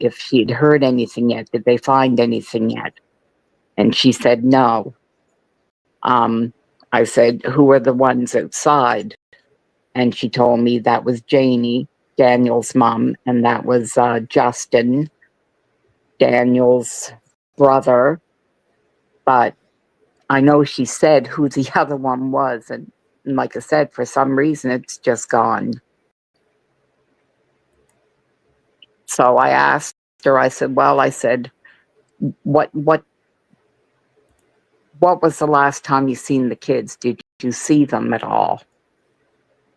if she'd heard anything yet. Did they find anything yet? And she said no. I said, who are the ones outside? And she told me that was Janie, Daniel's mom, and that was Justin, Daniel's brother. But I know she said who the other one was. And like I said, for some reason, it's just gone. So I asked her, I said, what was the last time you seen the kids? Did you see them at all?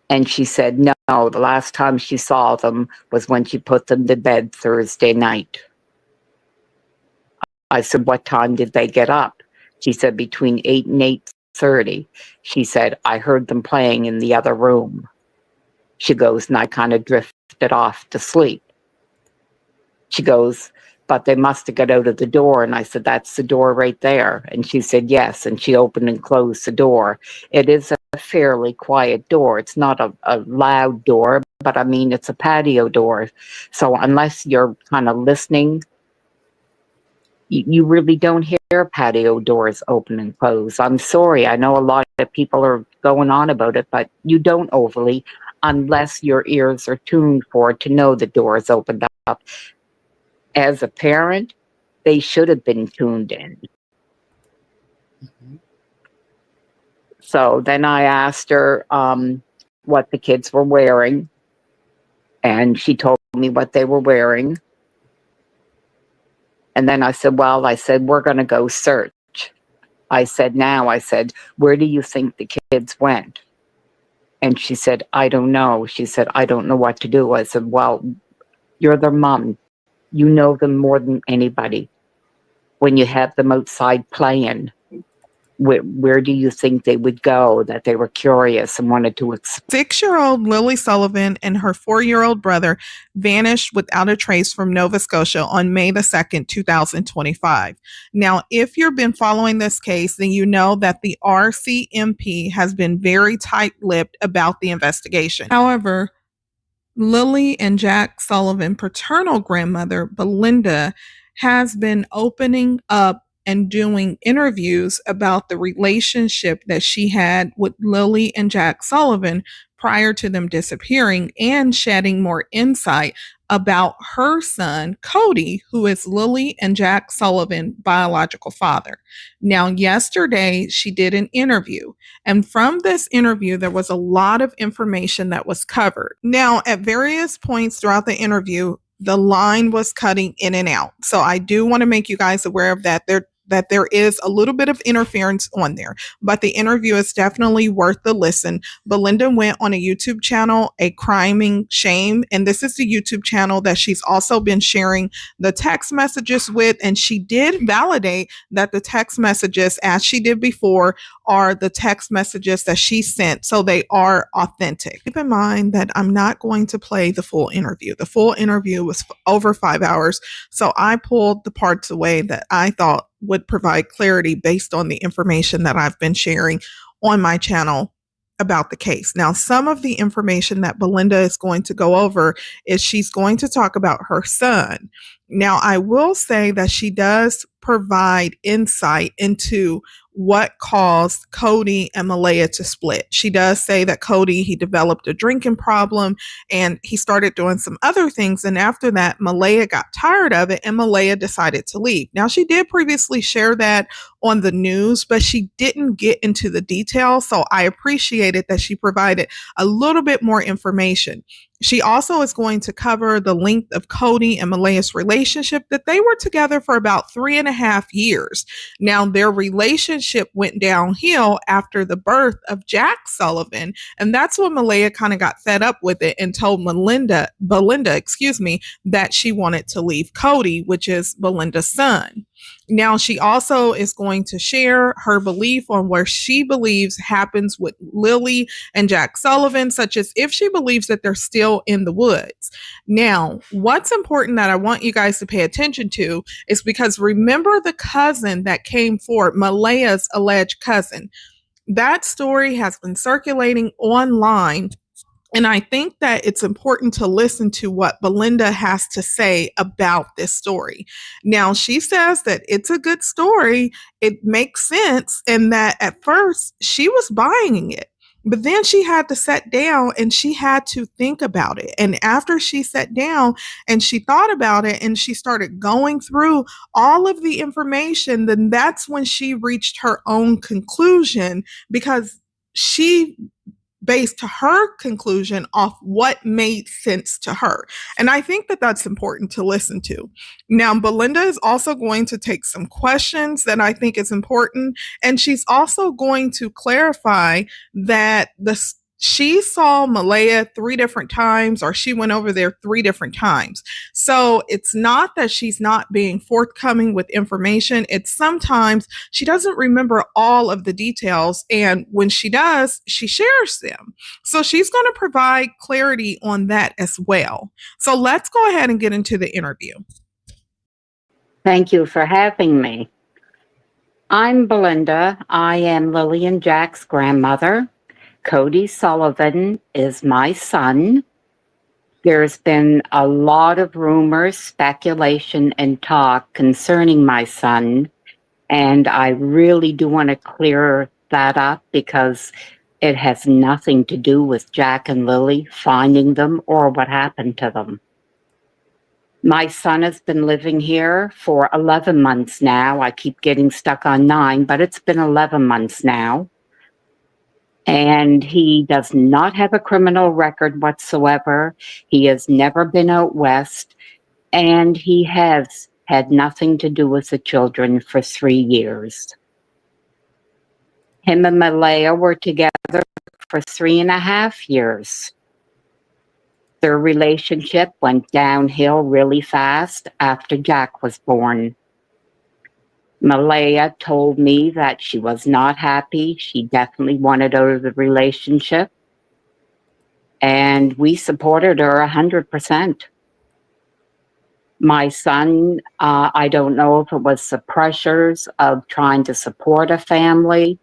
And she said, no, the last time she saw them was when she put them to bed Thursday night. I said, what time did they get up? She said, between 8 and 8:30. She said, I heard them playing in the other room. She goes, and I kind of drifted off to sleep. She goes, but they must have got out of the door. And I said, that's the door right there. And she said, yes. And she opened and closed the door. It is a fairly quiet door. It's not a loud door, but I mean, it's a patio door. So unless you're kind of listening, you really don't hear patio doors open and close. I'm sorry. I know a lot of people are going on about it, but you don't overly, unless your ears are tuned for it to know the door is opened up. As a parent, they should have been tuned in. Mm-hmm. So then I asked her what the kids were wearing, and she told me what they were wearing. And then I said, we're going to go search. I said, where do you think the kids went? And she said, I don't know. She said, I don't know what to do. I said, well, you're their mom. You know them more than anybody. When you have them outside playing, where do you think they would go, that they were curious and wanted to explore? 6-year-old Lily Sullivan and her 4-year-old brother vanished without a trace from Nova Scotia on May the 2nd, 2025. Now, if you've been following this case, then you know that the RCMP has been very tight-lipped about the investigation. However, Lily and Jack Sullivan paternal grandmother, Belinda, has been opening up and doing interviews about the relationship that she had with Lily and Jack Sullivan prior to them disappearing, and shedding more insight about her son, Cody, who is Lily and Jack Sullivan's biological father. Now, yesterday, she did an interview, and from this interview, there was a lot of information that was covered. Now, at various points throughout the interview, the line was cutting in and out. So I do want to make you guys aware of that. There is a little bit of interference on there, but the interview is definitely worth the listen. Belinda went on a YouTube channel, A Criming Shame, and this is the YouTube channel that she's also been sharing the text messages with, and she did validate that the text messages, as she did before, are the text messages that she sent, so they are authentic. Keep in mind that I'm not going to play the full interview. The full interview was over 5 hours, so I pulled the parts away that I thought would provide clarity based on the information that I've been sharing on my channel about the case. Now, some of the information that Belinda is going to go over is she's going to talk about her son. Now, I will say that she does provide insight into what caused Cody and Malehya to split. She does say that Cody, he developed a drinking problem and he started doing some other things. And after that, Malehya got tired of it and Malehya decided to leave. Now, she did previously share that on the news, but she didn't get into the details. So I appreciated that she provided a little bit more information. She also is going to cover the length of Cody and Malehya's relationship, that they were together for about 3.5 years. Now, their relationship went downhill after the birth of Jack Sullivan, and that's when Malehya kind of got fed up with it and told Belinda, that she wanted to leave Cody, which is Belinda's son. Now, she also is going to share her belief on where she believes happens with Lily and Jack Sullivan, such as if she believes that they're still in the woods. Now, what's important that I want you guys to pay attention to is because remember the cousin that came forward, Malehya's alleged cousin. That story has been circulating online And I think that it's important to listen to what Belinda has to say about this story. Now, she says that it's a good story, it makes sense, and that at first she was buying it. But then she had to sit down and she had to think about it. And after she sat down and she thought about it and she started going through all of the information, then that's when she reached her own conclusion, because she based her conclusion off what made sense to her. And I think that that's important to listen to. Now, Belinda is also going to take some questions that I think is important. And she's also going to clarify that she saw Malehya 3 different times, or she went over there 3 different times. So it's not that she's not being forthcoming with information. It's sometimes she doesn't remember all of the details. And when she does, she shares them. So she's going to provide clarity on that as well. So let's go ahead and get into the interview. Thank you for having me. I'm Belinda. I am Lily and Jack's grandmother. Cody Sullivan is my son. There's been a lot of rumors, speculation, and talk concerning my son, and I really do want to clear that up because it has nothing to do with Jack and Lily finding them or what happened to them. My son has been living here for 11 months now. I keep getting stuck on 9, but it's been 11 months now. And he does not have a criminal record whatsoever. He has never been out west, and he has had nothing to do with the children for 3 years. Him and Malehya were together for 3.5 years. Their relationship went downhill really fast after Jack was born. Malehya told me that she was not happy. She definitely wanted out of the relationship. And we supported her 100%. My son, I don't know if it was the pressures of trying to support a family.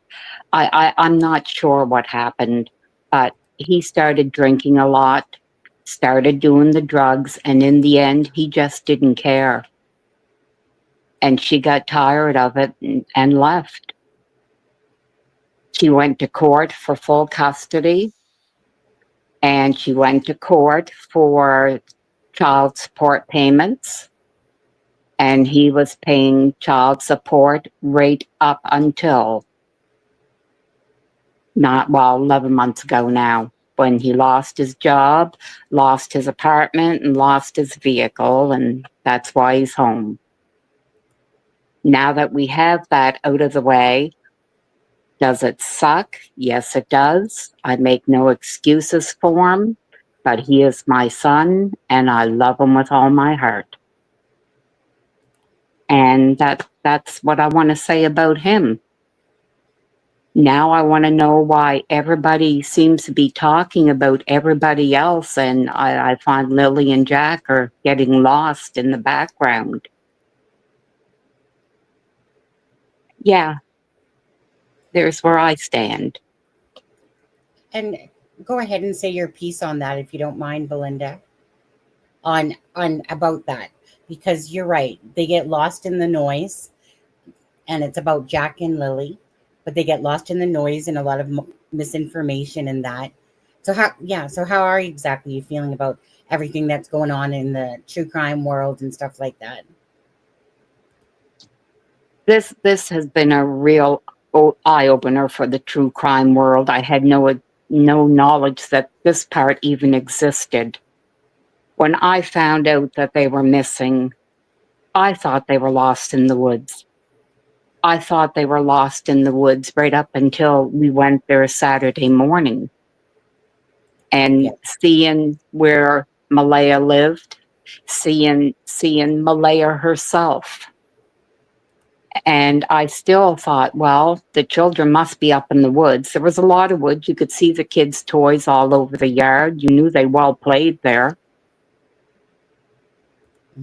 I'm not sure what happened, but he started drinking a lot, started doing the drugs, and in the end, he just didn't care. And she got tired of it and left. She went to court for full custody, and she went to court for child support payments, and he was paying child support right up until 11 months ago now, when he lost his job, lost his apartment, and lost his vehicle, and that's why he's home. Now that we have that out of the way, does it suck? Yes, it does. I make no excuses for him, but he is my son, and I love him with all my heart. And that's what I want to say about him. Now I want to know why everybody seems to be talking about everybody else, and I find Lily and Jack are getting lost in the background. Yeah, there's where I stand. And go ahead and say your piece on that, if you don't mind, Belinda, on about that, because you're right. They get lost in the noise, and it's about Jack and Lily, but they get lost in the noise and a lot of misinformation and that. So how are exactly you feeling about everything that's going on in the true crime world and stuff like that? This has been a real eye-opener for the true crime world. I had no knowledge that this part even existed. When I found out that they were missing, I thought they were lost in the woods. I thought they were lost in the woods right up until we went there Saturday morning. And seeing where Malehya lived, seeing Malehya herself. And I still thought, well, the children must be up in the woods. There was a lot of woods. You could see the kids' toys all over the yard. You knew they well played there.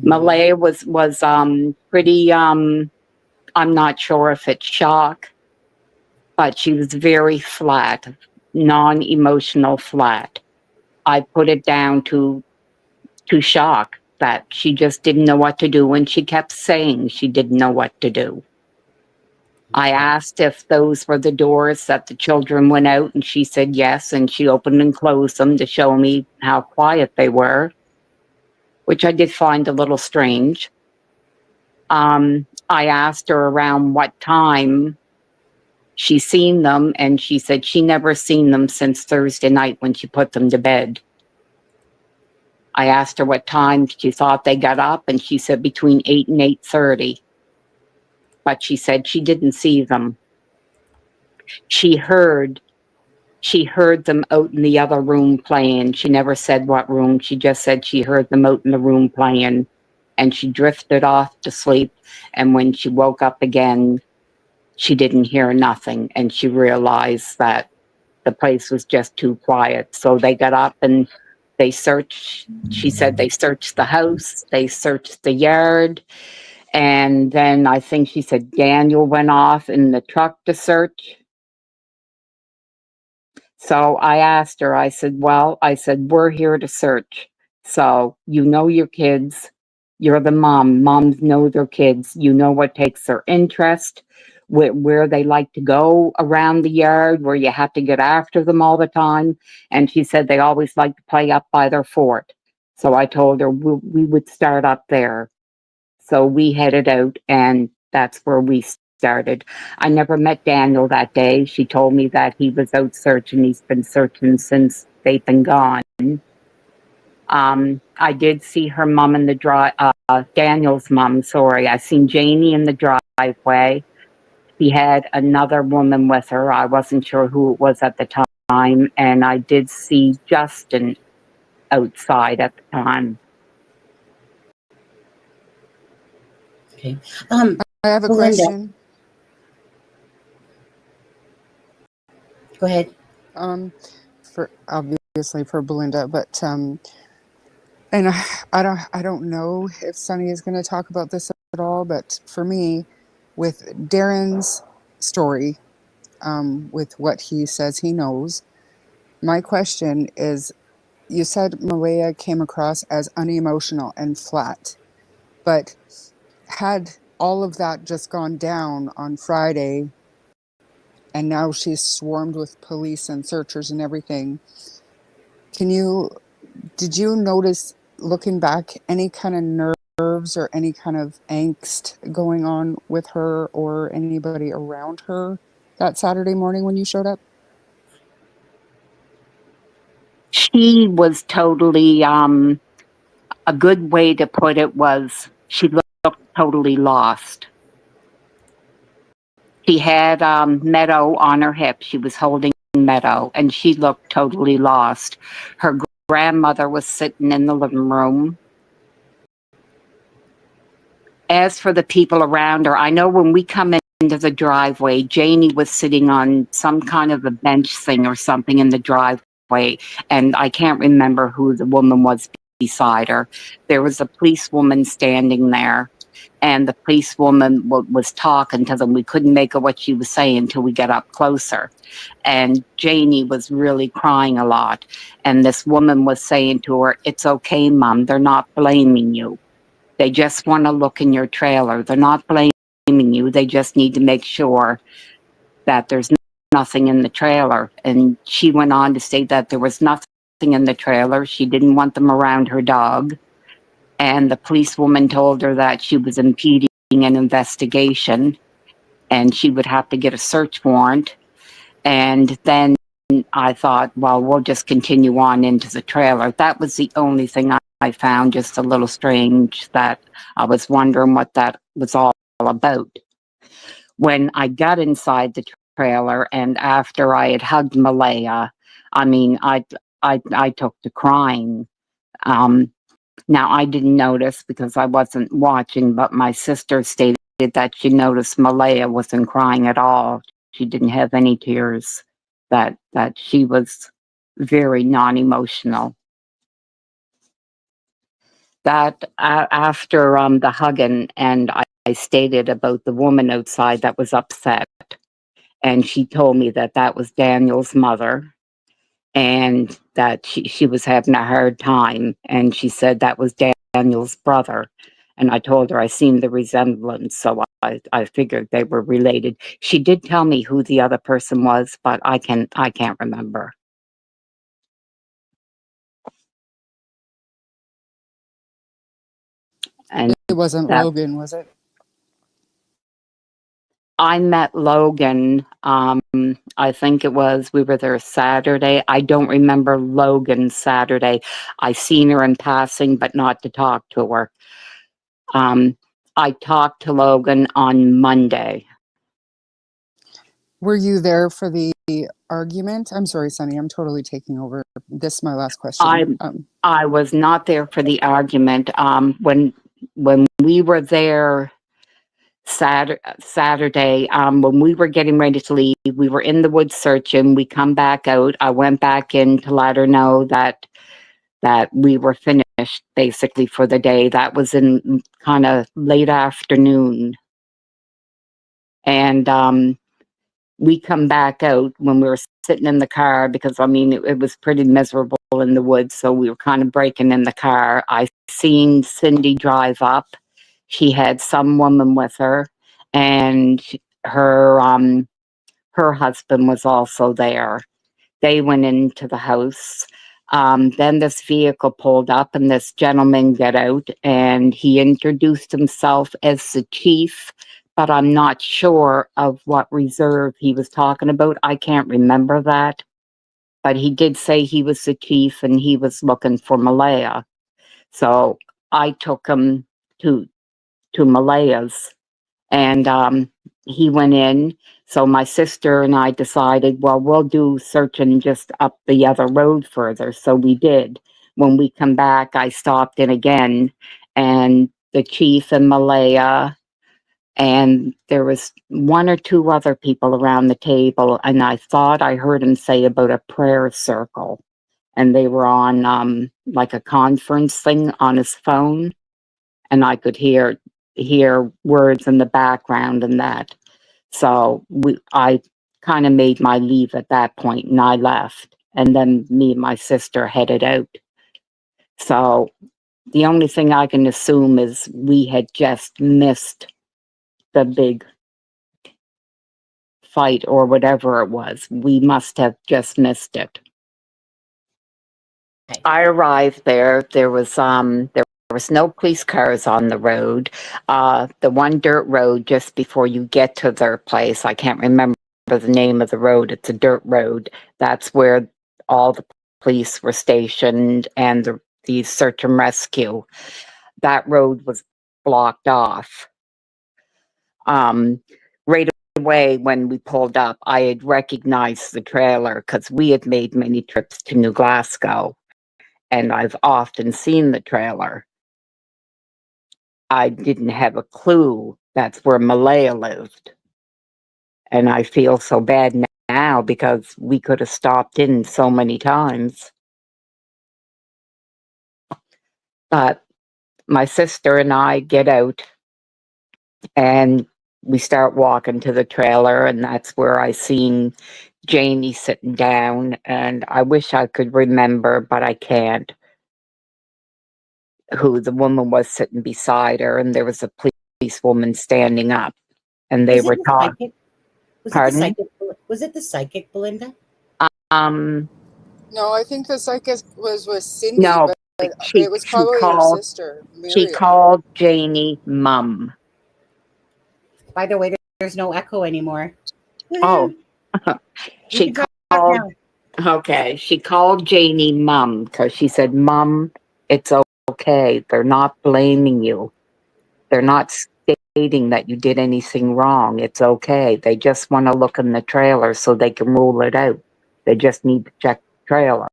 Malehya was pretty, I'm not sure if it's shock, but she was very flat, non-emotional flat. I put it down to shock that she just didn't know what to do, and she kept saying she didn't know what to do. I asked if those were the doors that the children went out, and she said yes, and she opened and closed them to show me how quiet they were, which I did find a little strange. I asked her around what time she seen them, and she said she never seen them since Thursday night when she put them to bed. I asked her what time she thought they got up, and she said between 8 and 8:30. But she said she didn't see them. She heard them out in the other room playing. She never said what room. She just said she heard them out in the room playing, and she drifted off to sleep. And when she woke up again, she didn't hear nothing, and she realized that the place was just too quiet. So they got up and they searched. She said they searched the house, they searched the yard, and then I think she said Daniel went off in the truck to search. So I asked her, I said, we're here to search. So you know your kids, you're the mom. Moms know their kids. You know what takes their interest, where they like to go around the yard, where you have to get after them all the time. And she said they always like to play up by their fort. So I told her we would start up there. So we headed out, and that's where we started. I never met Daniel that day. She told me that he was out searching. He's been searching since they've been gone. I did see her mom in the Daniel's mom, sorry. I seen Janie in the driveway. He had another woman with her. I wasn't sure who it was at the time. And I did see Justin outside at the time. Okay. I have a Belinda. question. Go ahead. For obviously for Belinda, but and I don't know if Sunny is going to talk about this at all, but for me, with Darren's story, with what he says he knows, my question is, you said Malehya came across as unemotional and flat, but had all of that just gone down on Friday, and now she's swarmed with police and searchers and everything, did you notice, looking back, any kind of nerves or any kind of angst going on with her or anybody around her that Saturday morning when you showed up? She was totally, a good way to put it was she looked totally lost. She had Meadow on her hip. She was holding Meadow, and she looked totally lost. Her grandmother was sitting in the living room. As for the people around her, I know when we come into the driveway, Janie was sitting on some kind of a bench thing or something in the driveway, and I can't remember who the woman was beside her. There was a policewoman standing there, and the policewoman was talking to them. We couldn't make out what she was saying until we got up closer. And Janie was really crying a lot. And this woman was saying to her, "It's okay, Mom. They're not blaming you. They just want to look in your trailer. They're not blaming you. They just need to make sure that there's nothing in the trailer." And she went on to say that there was nothing in the trailer. She didn't want them around her dog. And the policewoman told her that she was impeding an investigation and she would have to get a search warrant. And then I thought, well, we'll just continue on into the trailer. That was the only thing I found just a little strange, that I was wondering what that was all about. When I got inside the trailer and after I had hugged Malehya, I mean, I took to crying. Now, I didn't notice because I wasn't watching, but my sister stated that she noticed Malehya wasn't crying at all. She didn't have any tears, that she was very non-emotional. That after the hugging, and I stated about the woman outside that was upset, and she told me that that was Daniel's mother. and that she was having a hard time. And she said that was Daniel's brother. And I told her I seen the resemblance, so I figured they were related. She did tell me who the other person was, but I can't remember. And It wasn't that Logan, was it? I met Logan, I think it was, we were there Saturday. I don't remember Logan Saturday. I seen her in passing, but not to talk to her. I talked to Logan on Monday. Were you there for the argument? I'm sorry, Sunny, I'm totally taking over. This is my last question. I was not there for the argument. When we were there Saturday, when we were getting ready to leave, we were in the woods searching. We come back out. I went back in to let her know that we were finished basically for the day. That was in kind of late afternoon. And we come back out when we were sitting in the car because, I mean, it was pretty miserable in the woods. So we were kind of breaking in the car. I seen Cindy drive up. She had some woman with her, and her husband was also there. They went into the house. Then this vehicle pulled up and this gentleman got out, and he introduced himself as the chief, but I'm not sure of what reserve he was talking about. I can't remember that. But he did say he was the chief and he was looking for Malehya. So I took him to Malehya's, and he went in. So my sister and I decided, well, we'll do searching just up the other road further. So we did. When we come back, I stopped in again, and the chief and Malehya, and there was one or two other people around the table, and I thought I heard him say about a prayer circle, and they were on like a conference thing on his phone, and I could hear words in the background and that. So I kind of made my leave at that point, and I left, and then me and my sister headed out. So the only thing I can assume is we had just missed the big fight or whatever it was. We must have just missed it. Okay. I arrived there. There was no police cars on the road. The one dirt road just before you get to their place, I can't remember the name of the road. It's a dirt road. That's where all the police were stationed and the search and rescue. That road was blocked off. Right away when we pulled up, I had recognized the trailer because we had made many trips to New Glasgow, and I've often seen the trailer. I didn't have a clue that's where Malehya lived. And I feel so bad now because we could have stopped in so many times. But my sister and I get out and we start walking to the trailer, and that's where I seen Janie sitting down, and I wish I could remember, but I can't, who the woman was sitting beside her, and there was a policewoman standing up, and they were talking. Pardon? Was it the psychic, Belinda? No, I think the psychic was with Cindy, No, but it was probably her sister, she Miriam. called Janie Mum. By the way, there's no echo anymore. Oh, she called. Okay, she called Janie Mum because she said, "Mum, it's okay. They're not blaming you. They're not stating that you did anything wrong. It's okay. They just want to look in the trailer so they can rule it out. They just need to check the trailer."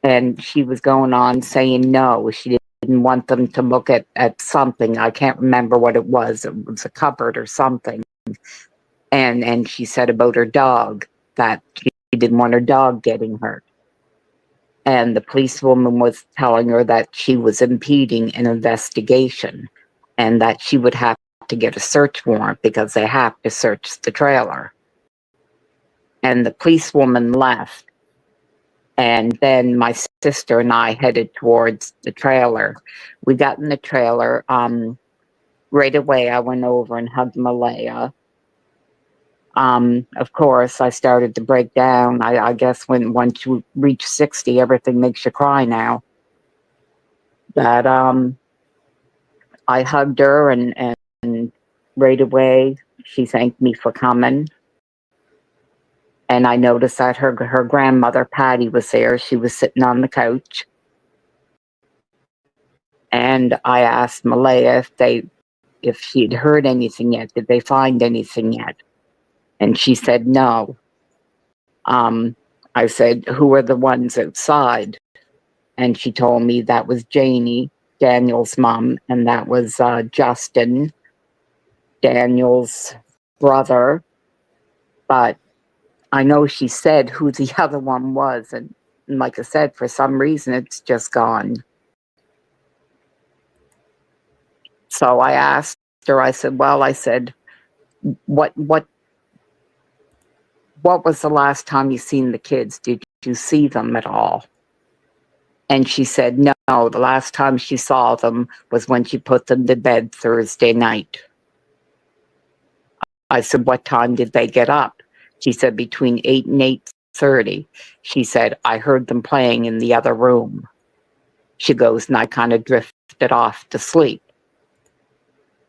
And she was going on saying no, she didn't want them to look at something. I can't remember what it was. It was a cupboard or something. And she said about her dog, that she didn't want her dog getting hurt. And the policewoman was telling her that she was impeding an investigation and that she would have to get a search warrant because they have to search the trailer. And the policewoman left. And then my sister and I headed towards the trailer. We got in the trailer. Right away, I went over and hugged Malehya. Of course, I started to break down. I guess once you reach 60, everything makes you cry now. But I hugged her, and right away, she thanked me for coming. And I noticed that her grandmother, Patty, was there. She was sitting on the couch. And I asked Malehya if she'd heard anything yet. Did they find anything yet? And she said no. I said, who are the ones outside? And she told me that was Janie, Daniel's mom, and that was Justin, Daniel's brother. But I know she said who the other one was. And like I said, for some reason, it's just gone. So I asked her, I said, what was the last time you seen the kids? Did you see them at all? And she said, no, the last time she saw them was when she put them to bed Thursday night. I said, what time did they get up? She said, between 8 and 8:30. She said, I heard them playing in the other room. She goes, and I kind of drifted off to sleep.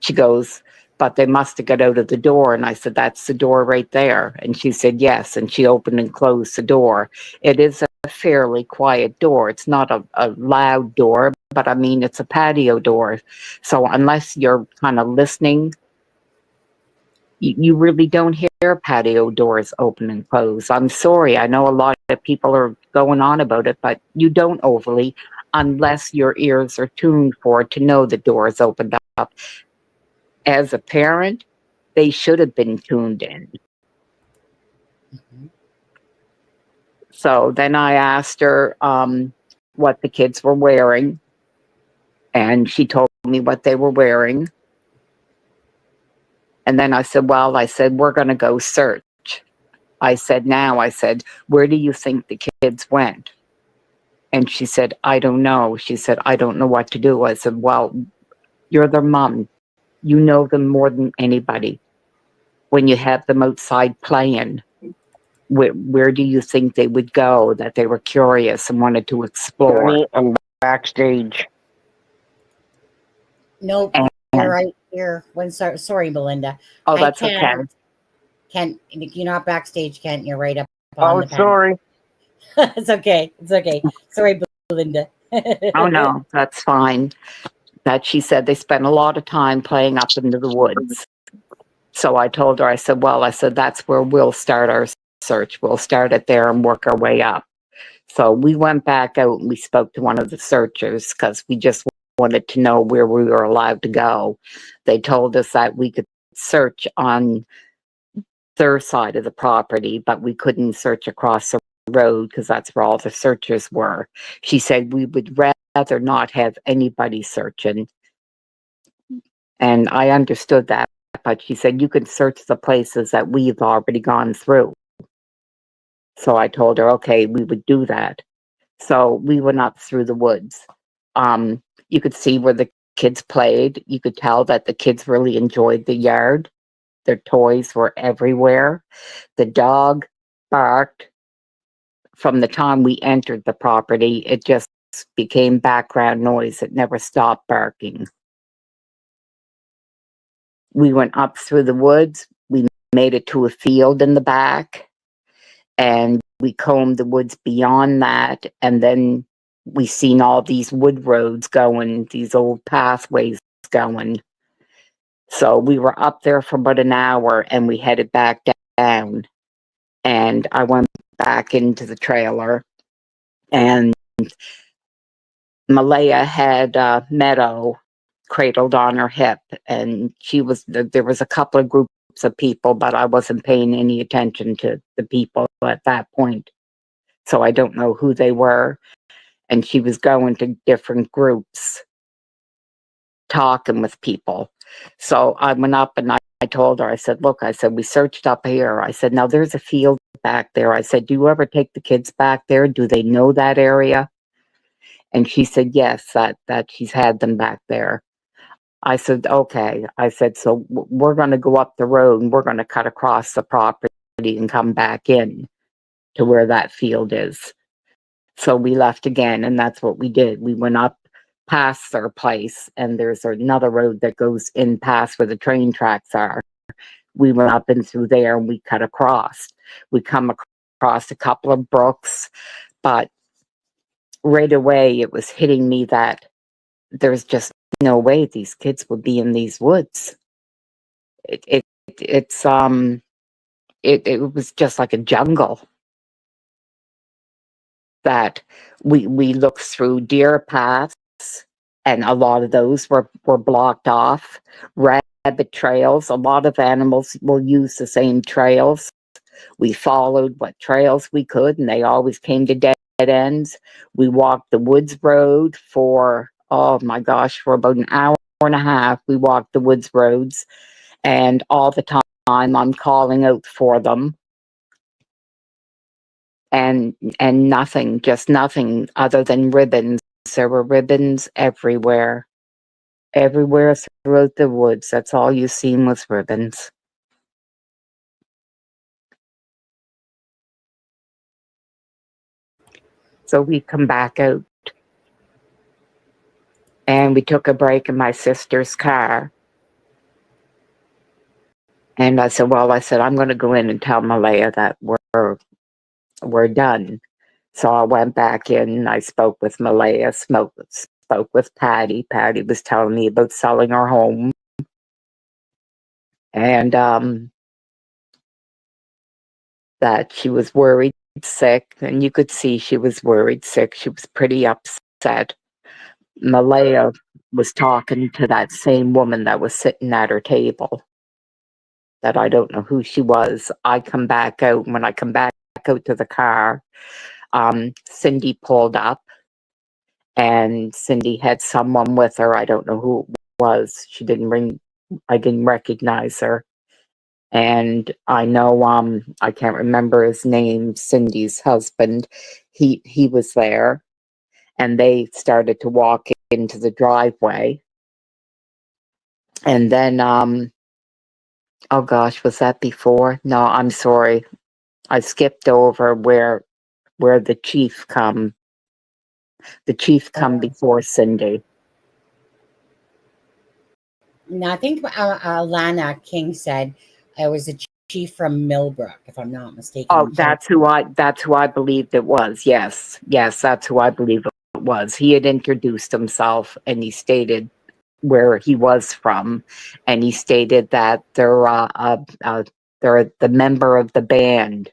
She goes, but they must have got out of the door. And I said, that's the door right there. And she said, yes. And she opened and closed the door. It is a fairly quiet door. It's not a loud door, but I mean, it's a patio door. So unless you're kind of listening, you really don't hear patio doors open and close. I'm sorry. I know a lot of people are going on about it, but you don't overly, unless your ears are tuned for it to know the door is opened up. As a parent, they should have been tuned in. Mm-hmm. So then I asked her what the kids were wearing, and she told me what they were wearing. And then I said, we're going to go search. I said, where do you think the kids went? And she said, I don't know. She said, I don't know what to do. I said, well, you're their mom. You know them more than anybody. When you have them outside playing, where do you think they would go that they were curious and wanted to explore? I'm backstage. Nope, you're right here. Sorry, Belinda. Oh, that's okay. Kent, you're not backstage, Kent. You're right up on the panel. Sorry. It's okay. Sorry, Belinda. Oh, no, that's fine. That she said they spent a lot of time playing up into the woods. So I told her, I said, that's where we'll start our search. We'll start it there and work our way up. So we went back out and we spoke to one of the searchers because we just wanted to know where we were allowed to go. They told us that we could search on their side of the property, but we couldn't search across the road because that's where all the searchers were. She said we would rather not have anybody searching. And I understood that, but she said you can search the places that we've already gone through. So I told her, okay, we would do that. So we went up through the woods. You could see where the kids played. You could tell that the kids really enjoyed the yard. Their toys were everywhere. The dog barked. From the time we entered the property, it just became background noise. It never stopped barking. We went up through the woods. We made it to a field in the back, and we combed the woods beyond that. And then we seen all these wood roads going, these old pathways going. So we were up there for about an hour, and we headed back down. And I went back into the trailer, and Malehya had Meadow cradled on her hip, and there was a couple of groups of people, but I wasn't paying any attention to the people at that point. So I don't know who they were. And she was going to different groups, talking with people. So I went up and I told her, I said, look, we searched up here. I said, now there's a field back there. I said, do you ever take the kids back there? Do they know that area? And she said, yes, that she's had them back there. I said, okay. I said, so we're going to go up the road and we're going to cut across the property and come back in to where that field is. So we left again, and that's what we did. We went up past their place, and there's another road that goes in past where the train tracks are. We went up and through there, and we cut across. We come across a couple of brooks, but right away it was hitting me that there's just no way these kids would be in these woods. It was just like a jungle. That we looked through deer paths, and a lot of those were blocked off. Rabbit trails, a lot of animals will use the same trails. We followed what trails we could, and they always came to dead ends. We walked the woods road for, oh my gosh, for about an hour and a half. We walked the woods roads, and all the time I'm calling out for them. And nothing, just nothing other than ribbons. There were ribbons everywhere throughout the woods. That's all you seen was ribbons. So we come back out, and we took a break in my sister's car. And I said, I'm going to go in and tell Malehya that we're done. So I went back in. I spoke with Malehya, spoke with Patty. Patty was telling me about selling her home. And that she was worried sick, and you could see she was worried sick. She was pretty upset. Malehya was talking to that same woman that was sitting at her table, that I don't know who she was. I come back out, and when I come back out to the car, Cindy pulled up, and Cindy had someone with her. I don't know who it was. I didn't recognize her. And I know, I can't remember his name, Cindy's husband, he was there, and they started to walk into the driveway. And then, oh gosh, was that before? No, I'm sorry. I skipped over where the chief come. The chief come before Cindy. No, I think Lana King said it was a chief from Millbrook, if I'm not mistaken. Oh, that's who I believed it was. Yes, that's who I believe it was. He had introduced himself, and he stated where he was from, and he stated that they're the member of the band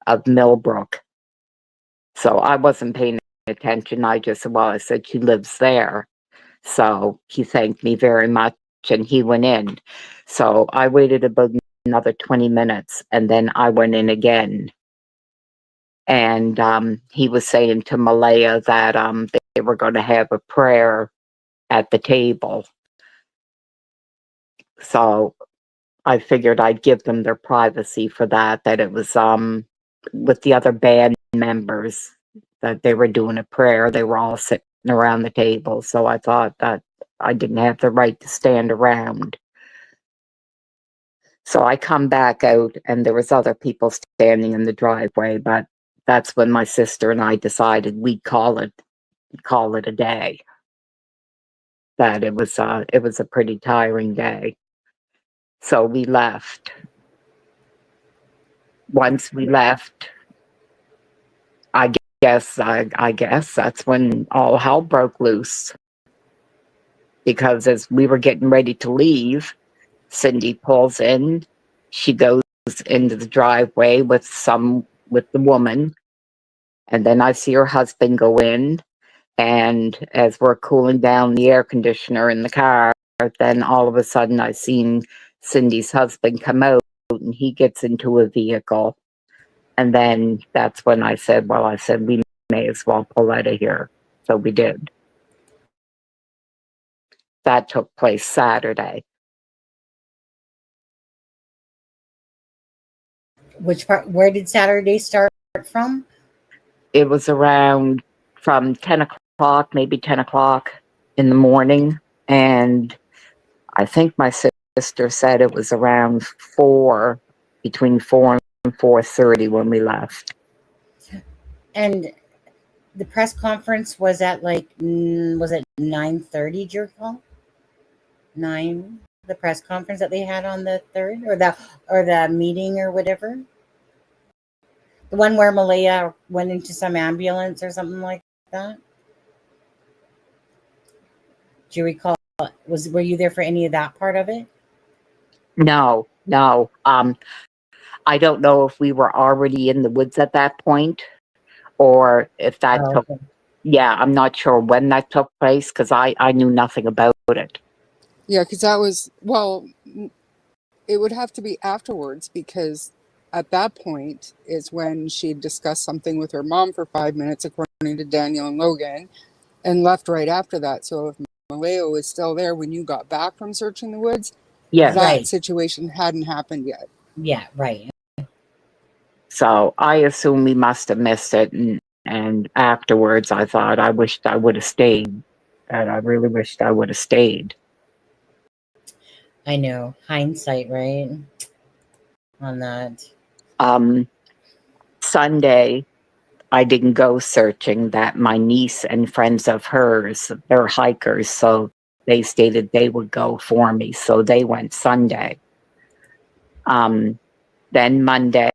of Millbrook. So I wasn't paying attention. I said she lives there. So he thanked me very much, and he went in. So I waited about another 20 minutes, and then I went in again. And he was saying to Malehya that they were going to have a prayer at the table. So I figured I'd give them their privacy for that it was with the other band members, that they were doing a prayer. They were all sitting around the table. So I thought that I didn't have the right to stand around. So I come back out, and there was other people standing in the driveway, but that's when my sister and I decided we'd call it a day. That it was a pretty tiring day. So we left. Once we left, I guess that's when all hell broke loose. Because as we were getting ready to leave, Cindy pulls in. She goes into the driveway with the woman, and then I see her husband go in. And as we're cooling down the air conditioner in the car, then all of a sudden I seen Cindy's husband come out, and he gets into a vehicle. And then that's when I said, we may as well pull out of here. So we did. That took place Saturday. Which part? Where did Saturday start from? It was around from 10 o'clock, maybe 10 o'clock in the morning. And I think my sister said it was around 4, between 4 and 4:30 when we left. And the press conference was at like, was it 9:30? Do you recall? 9. The press conference that they had on the 3rd, or the meeting or whatever. The one where Malehya went into some ambulance or something like that. Do you recall? Were you there for any of that part of it? No. I don't know if we were already in the woods at that point or if that Oh, took, okay. yeah, I'm not sure when that took place because I knew nothing about it. Yeah, because that was, well, it would have to be afterwards, because at that point is when she discussed something with her mom for 5 minutes, according to Daniel and Logan, and left right after that. So if Malehya was still there when you got back from searching the woods, Yes. that Right. situation hadn't happened yet. Yeah, right. So I assume we must have missed it. And afterwards, I thought I wished I would have stayed. And I really wished I would have stayed. I know. Hindsight, right? On that. Sunday, I didn't go searching. That my niece and friends of hers, they're hikers, so they stated they would go for me. So they went Sunday. Then Monday,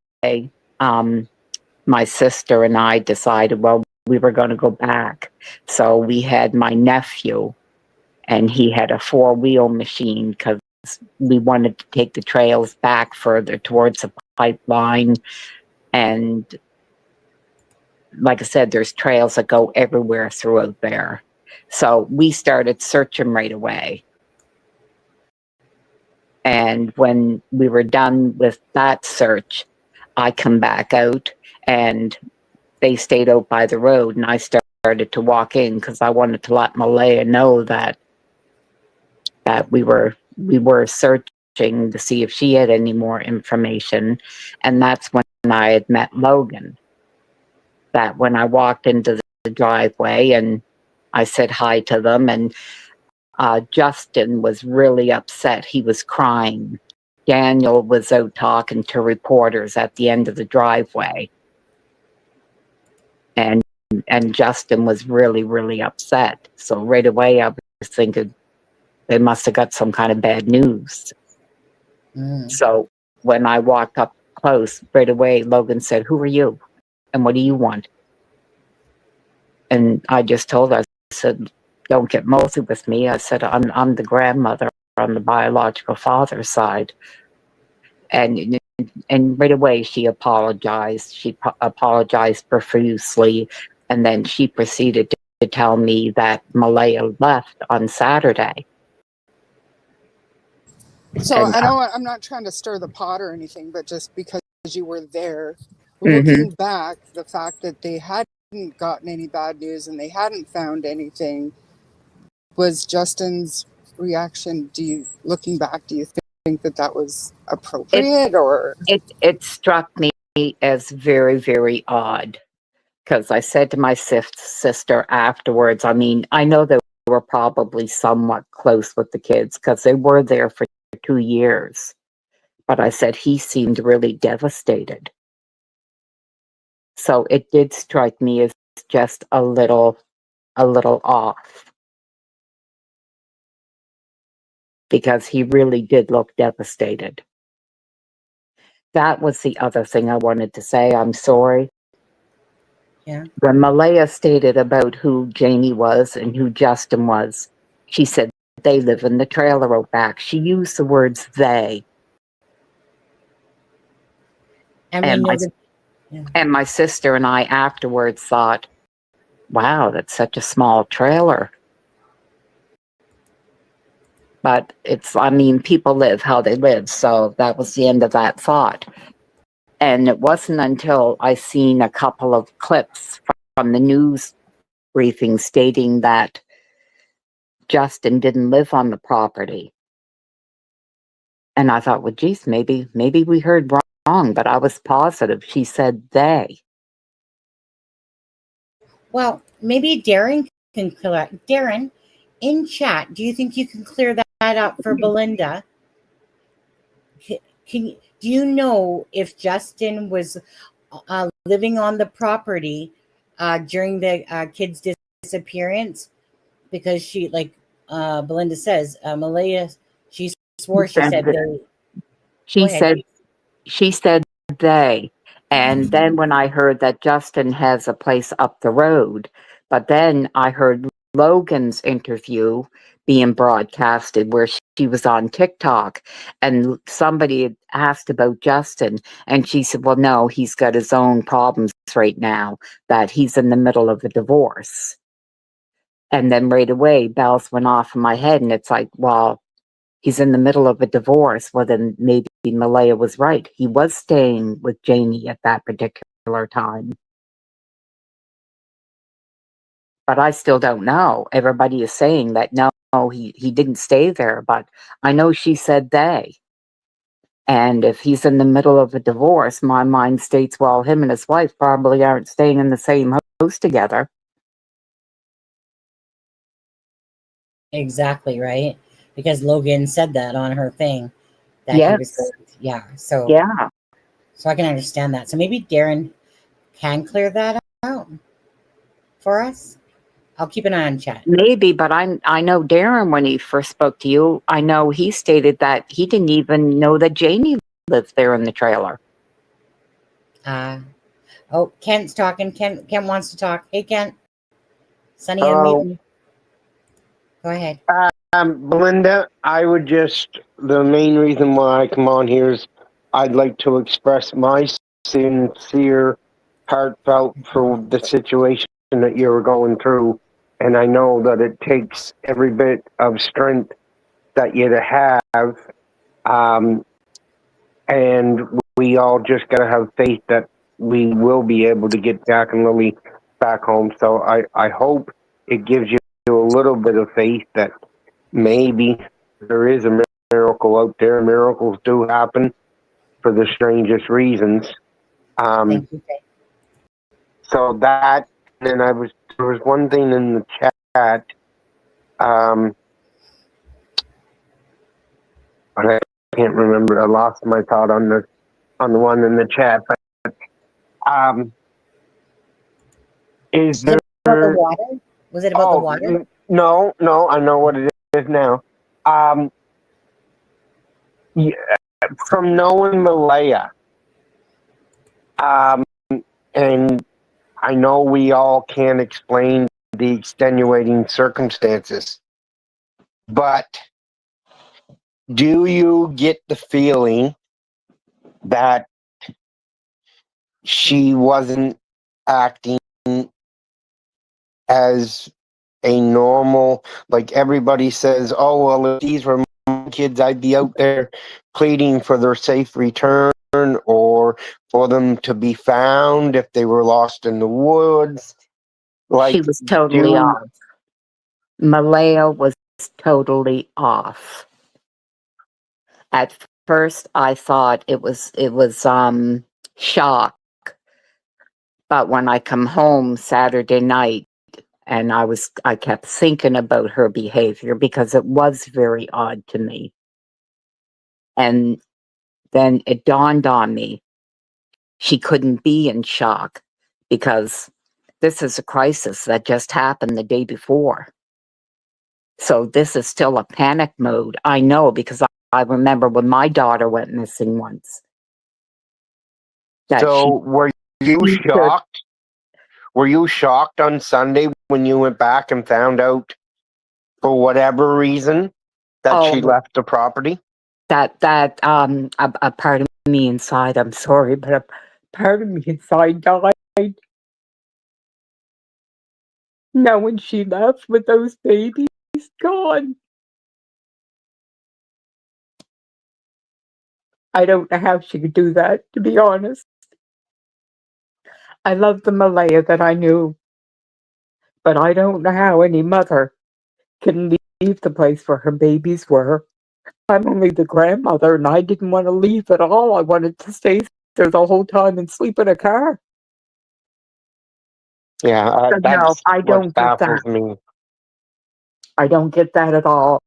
my sister and I decided, well, we were going to go back. So we had my nephew, and he had a 4-wheel machine because we wanted to take the trails back further towards the pipeline. And like I said, there's trails that go everywhere throughout there. So we started searching right away. And when we were done with that search, I come back out and they stayed out by the road, and I started to walk in because I wanted to let Malehya know that we were searching to see if she had any more information. And that's when I had met Logan. That when I walked into the driveway and I said hi to them, and Justin was really upset. He was crying. Daniel was out talking to reporters at the end of the driveway. And Justin was really, really upset. So right away I was thinking they must have got some kind of bad news. So when I walked up close, right away Logan said, "Who are you? And what do you want?" And I just told her, I said, "Don't get mosey with me." I said, I'm the grandmother on the biological father's side. And right away she apologized. She apologized profusely. And then she proceeded to tell me that Malehya left on Saturday. So And, I'm not trying to stir the pot or anything, but just because you were there, looking back, the fact that they hadn't gotten any bad news and they hadn't found anything, was Justin's reaction, looking back, do you think that was appropriate? Or it struck me as very, very odd. Because I said to my sister afterwards, I mean, I know they were probably somewhat close with the kids because they were there for 2 years. But I said he seemed really devastated. So it did strike me as just a little off. Because he really did look devastated. That was the other thing I wanted to say. I'm sorry. Yeah. When Malehya stated about who Janie was and who Justin was, she said they live in the trailer out back. She used the words they. And we know that. Yeah. And my sister and I afterwards thought, wow, that's such a small trailer. But I mean, people live how they live. So that was the end of that thought. And it wasn't until I seen a couple of clips from the news briefing stating that Justin didn't live on the property. And I thought, well, geez, maybe we heard but I was positive she said they. Well, maybe Darren can clear. Darren, in chat, do you think you can clear that up for Belinda? Do you know if Justin was living on the property during the kid's disappearance? Because she, like Belinda says, Malehya, she swore she said they. She said they. And then when I heard that Justin has a place up the road, but then I heard Logan's interview being broadcasted where she was on TikTok, and somebody had asked about Justin, and she said, well, no, he's got his own problems right now, that he's in the middle of a divorce. And then right away, bells went off in my head, and it's like, well, he's in the middle of a divorce. Well, then maybe Malehya was right. He was staying with Jamie at that particular time. But I still don't know. Everybody is saying that no, he didn't stay there, but I know she said they. And if he's in the middle of a divorce, my mind states, well, him and his wife probably aren't staying in the same house together. Exactly, right? Because Logan said that on her thing. That Yes. he was, yeah. So Yeah. So I can understand that. So maybe Darren can clear that out for us. I'll keep an eye on chat. Maybe, but I know Darren, when he first spoke to you, I know he stated that he didn't even know that Jamie lived there in the trailer. Oh, Kent's talking. Kent wants to talk. Hey, Kent. Sunny, Hello. unmute. Go ahead. Belinda, the main reason why I come on here is I'd like to express my sincere, heartfelt for the situation that you're going through. And I know that it takes every bit of strength that you have. And we all just got to have faith that we will be able to get Jack and Lilly back home. So I hope it gives you a little bit of faith that maybe there is a miracle out there. Miracles do happen for the strangest reasons. Thank you. So that, and there was one thing in the chat, but I can't remember. I lost my thought on the one in the chat. But is there about the water? Was it about the water? No, I know what it is now. Yeah, from knowing Malehya, and I know we all can't explain the extenuating circumstances, but do you get the feeling that she wasn't acting as a normal, like everybody says, oh, well, if these were my kids, I'd be out there pleading for their safe return or for them to be found if they were lost in the woods. Like, she was totally off. Malehya was totally off. At first, I thought it was shock. But when I come home Saturday night, and I kept thinking about her behavior because it was very odd to me. And then it dawned on me, she couldn't be in shock because this is a crisis that just happened the day before. So this is still a panic mode. I know, because I remember when my daughter went missing once. So were you shocked? Were you shocked on Sunday when you went back and found out, for whatever reason, that she left the property? A part of me inside, I'm sorry, but a part of me inside died. Knowing she left with those babies gone. I don't know how she could do that, to be honest. I love the Malehya that I knew, but I don't know how any mother can leave the place where her babies were. I'm only the grandmother, and I didn't want to leave at all. I wanted to stay her the whole time and sleep in a car. Yeah, So no, that's I what don't get that. baffles me. I don't get that at all.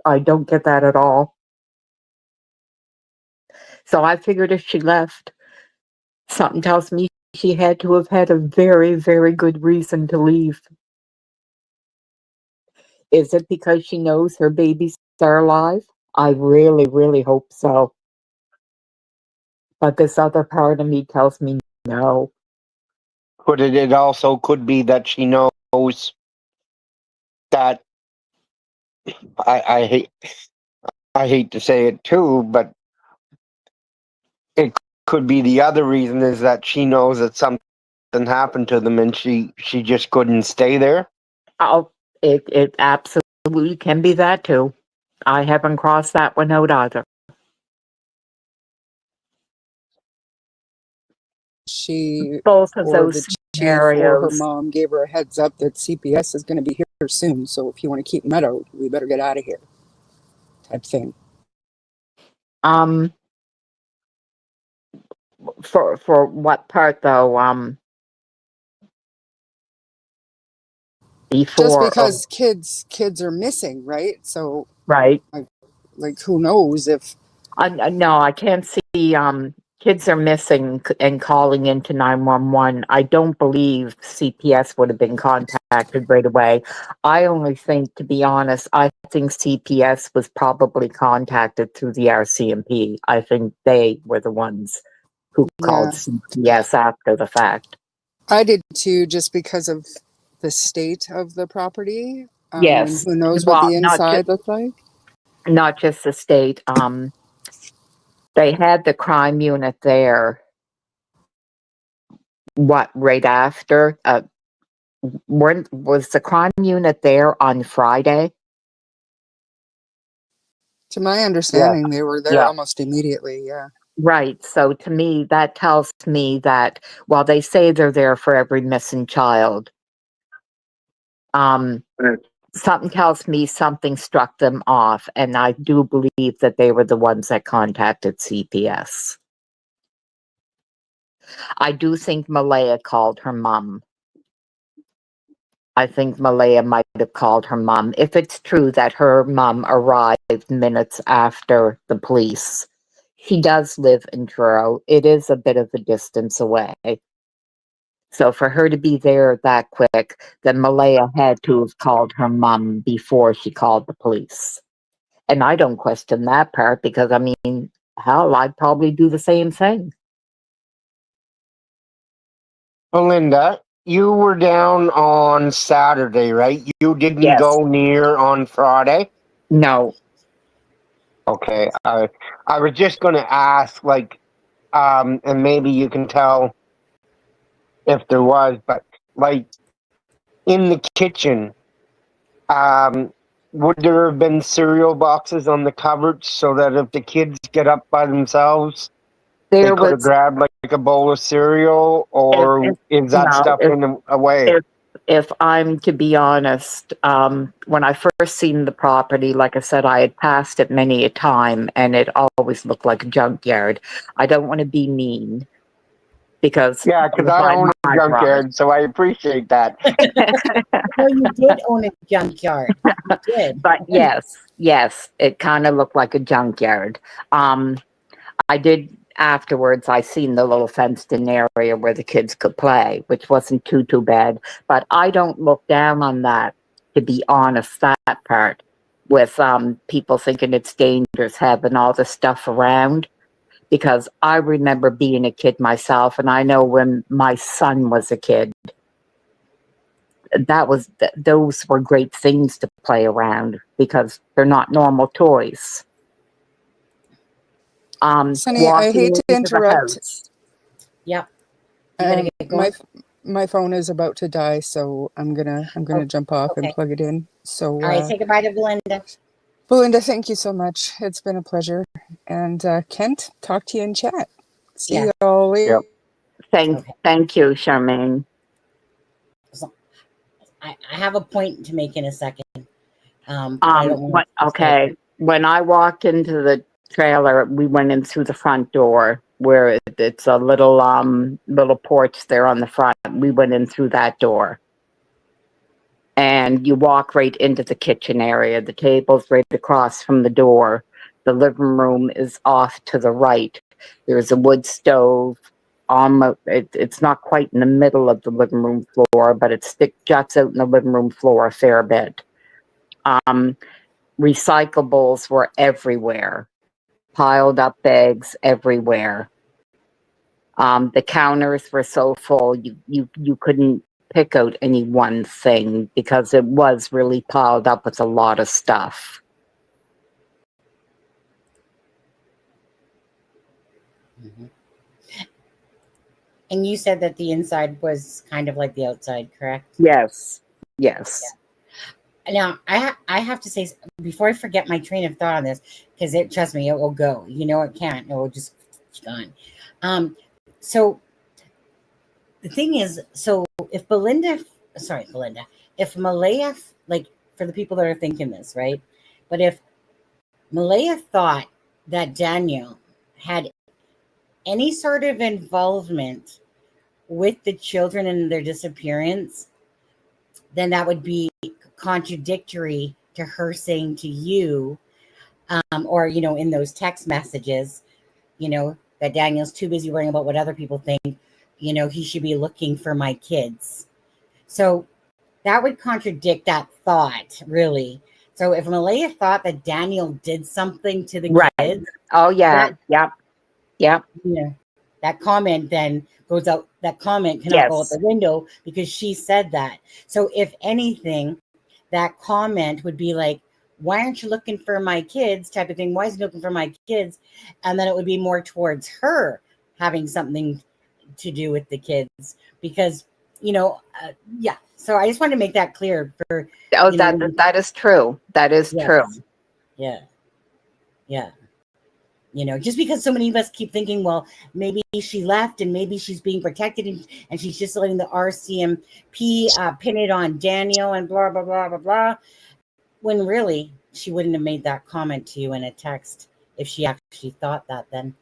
I don't get that at all. So I figured if she left, something tells me she had to have had a very, very good reason to leave. Is it because she knows her babies are alive? I really, really hope so. But this other part of me tells me no. But it also could be that she knows that I hate to say it too, but it could be the other reason is that she knows that something happened to them and she just couldn't stay there. Oh, it absolutely can be that too. I haven't crossed that one out either. She Both of or those the chief or her scenarios. mom gave her a heads up that CPS is going to be here soon. So if you want to keep Met out, we better get out of here. Type thing. For what part though? Just Before because kids are missing, right? So right? like who knows if No, I can't see. Kids are missing and calling into 911. I don't believe CPS would have been contacted right away. I only think, to be honest, I think CPS was probably contacted through the RCMP. I think they were the ones who called yeah, CPS after the fact. I did too, just because of the state of the property. And Yes, who knows what well, the inside looked like. not just the state. They had the crime unit there. What, right after? Was the crime unit there on Friday? To my Yeah, understanding, they were there yeah. almost immediately. Yeah. Right. So to me, that tells me that while they say they're there for every missing child, um, something tells me something struck them off, and I do believe that they were the ones that contacted CPS. I do think Malehya called her mom. I think Malehya might have called her mom. If it's true that her mom arrived minutes after the police, she does live in Truro. It is a bit of a distance away. So for her to be there that quick, then Malehya had to have called her mom before she called the police. And I don't question that part because, I mean, hell, I'd probably do the same thing. Belinda, you were down on Saturday, right? You didn't Yes. go near on Friday? No. Okay. I was just going to ask, like, and maybe you can tell if there was, but like in the kitchen, would there have been cereal boxes on the cupboards so that if the kids get up by themselves, they There could have was, grabbed like a bowl of cereal, if, or if, is that no, stuff in a way? if I'm to be honest, when I first seen the property, like I said, I had passed it many a time and it always looked like a junkyard. I don't want to be mean because Yeah, because I by own a my garage. junkyard, so I appreciate that. Well, you did own a junkyard. You did. But yes, it kind of looked like a junkyard. I did afterwards. I seen the little fenced-in area where the kids could play, which wasn't too bad. But I don't look down on that, to be honest. That part with people thinking it's dangerous having all this stuff around, because I remember being a kid myself, and I know when my son was a kid, those were great things to play around because they're not normal toys. Sunny, I Walking hate to into the interrupt. house. Yep. You gotta get going. My phone is about to die, so I'm gonna jump off and Okay. plug it in. So All right. Say goodbye to Belinda. Belinda, thank you so much. It's been a pleasure. And Kent, talk to you in chat. See Yeah. you all later. Yep. Thank you, Charmaine. So, I have a point to make in a second. But I don't want Okay. When I walked into the trailer, we went in through the front door. where it's a little porch there on the front. We went in through that door. And you walk right into the kitchen area. The table's right across from the door. The living room is off to the right. There's a wood stove. It's not quite in the middle of the living room floor, but it juts out in the living room floor a fair bit. Recyclables were everywhere. Piled up bags everywhere. The counters were so full you couldn't pick out any one thing because it was really piled up with a lot of stuff. Mm-hmm. And you said that the inside was kind of like the outside, correct? Yes. Yes. Now, I have to say, before I forget my train of thought on this, because trust me, it will go. You know, it can't. It will just gone. So the thing is, so if if Malehya, like for the people that are thinking this, right? But if Malehya thought that Daniel had any sort of involvement with the children and their disappearance, then that would be contradictory to her saying to you, or, you know, in those text messages, you know, that Daniel's too busy worrying about what other people think, you know, he should be looking for my kids. So that would contradict that thought, really. So if Malehya thought that Daniel did something to the kids. Oh, yeah. Yep. Yeah. That comment then goes out. That comment cannot go out the window because she said that. So if anything, that comment would be like, why aren't you looking for my kids type of thing? Why is he looking for my kids? And then it would be more towards her having something to do with the kids because, you know, yeah. So I just wanted to make that clear for. Oh, that is true. That is true. Yeah. Yeah. You know, just because so many of us keep thinking, well, maybe she left and maybe she's being protected and she's just letting the RCMP pin it on Daniel and blah, blah, blah, blah, blah. When really she wouldn't have made that comment to you in a text if she actually thought that then